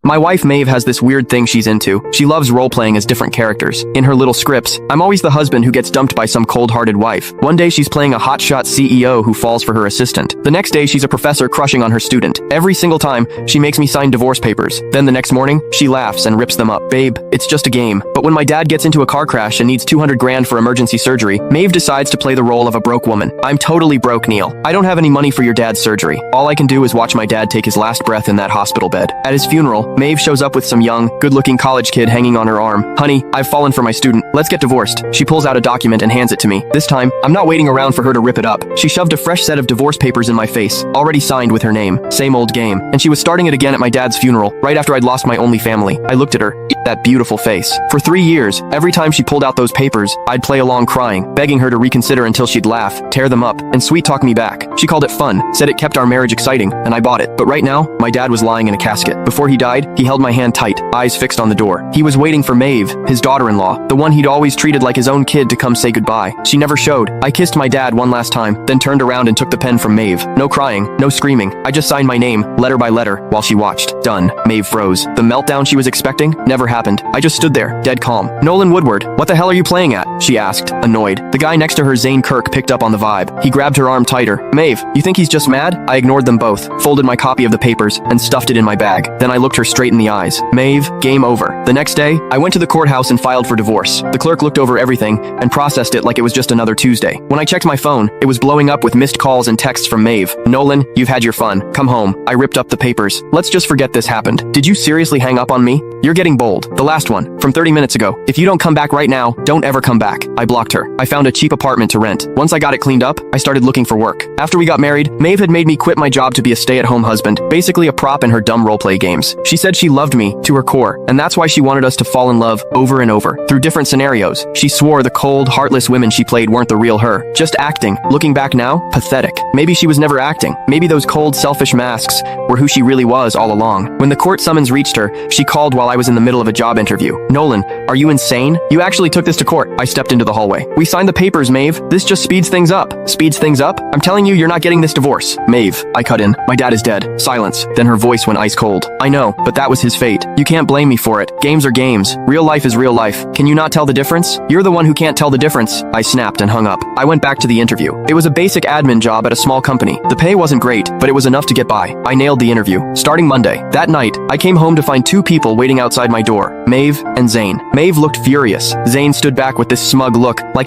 My wife Maeve has this weird thing she's into. She loves role-playing as different characters. In her little scripts, I'm always the husband who gets dumped by some cold-hearted wife. One day she's playing a hotshot CEO who falls for her assistant. The next day she's a professor crushing on her student. Every single time, she makes me sign divorce papers. Then the next morning, she laughs and rips them up. Babe, it's just a game. But when my dad gets into a car crash and needs 200 grand for emergency surgery, Maeve decides to play the role of a broke woman. I'm totally broke, Neil. I don't have any money for your dad's surgery. All I can do is watch my dad take his last breath in that hospital bed. At his funeral, Maeve shows up with some young, good-looking college kid hanging on her arm. Honey, I've fallen for my student. Let's get divorced. She pulls out a document and hands it to me. This time, I'm not waiting around for her to rip it up. She shoved a fresh set of divorce papers in my face, already signed with her name. Same old game. And she was starting it again at my dad's funeral, right after I'd lost my only family. I looked at her. That beautiful face. For 3 years, every time she pulled out those papers, I'd play along crying, begging her to reconsider until she'd laugh, tear them up, and sweet-talk me back. She called it fun, said it kept our marriage exciting, and I bought it. But right now, my dad was lying in a casket. Before he died, he held my hand tight, eyes fixed on the door. He was waiting for Maeve, his daughter-in-law, the one he'd always treated like his own kid, to come say goodbye. She never showed. I kissed my dad one last time, then turned around and took the pen from Maeve. No crying, no screaming. I just signed my name, letter by letter, while she watched. Done. Maeve froze. The meltdown she was expecting never happened. I just stood there, dead calm. Nolan Woodward, what the hell are you playing at? She asked, annoyed. The guy next to her, Zane Kirk, picked up on the vibe. He grabbed her arm tighter. Maeve, you think he's just mad? I ignored them both, folded my copy of the papers, and stuffed it in my bag. Then I looked her straight in the eyes. Maeve, game over. The next day, I went to the courthouse and filed for divorce. The clerk looked over everything and processed it like it was just another Tuesday. When I checked my phone, it was blowing up with missed calls and texts from Maeve. Nolan, you've had your fun. Come home. I ripped up the papers. Let's just forget this happened. Did you seriously hang up on me? You're getting bold. The last one, from 30 minutes ago. If you don't come back right now, don't ever come back. I blocked her. I found a cheap apartment to rent. Once I got it cleaned up, I started looking for work. After we got married, Maeve had made me quit my job to be a stay-at-home husband, basically a prop in her dumb roleplay games. She said she loved me to her core, and that's why she wanted us to fall in love over and over, through different scenarios. She swore the cold, heartless women she played weren't the real her, just acting. Looking back now, pathetic. Maybe she was never acting. Maybe those cold, selfish masks were who she really was all along. When the court summons reached her, she called while I was in the middle of a job interview. Nolan, are you insane? You actually took this to court. I stepped into the hallway. We signed the papers, Maeve. This just speeds things up. Speeds things up? I'm telling you, you're not getting this divorce. Maeve, I cut in. My dad is dead. Silence. Then her voice went ice cold. I know, but that was his fate. You can't blame me for it. Games are games. Real life is real life. Can you not tell the difference? You're the one who can't tell the difference. I snapped and hung up. I went back to the interview. It was a basic admin job at a small company. The pay wasn't great, but it was enough to get by. I nailed the interview. Starting Monday. That night, I came home to find 2 people waiting outside my door. Maeve and Zane. Maeve looked furious. Zane stood back with this smug look, like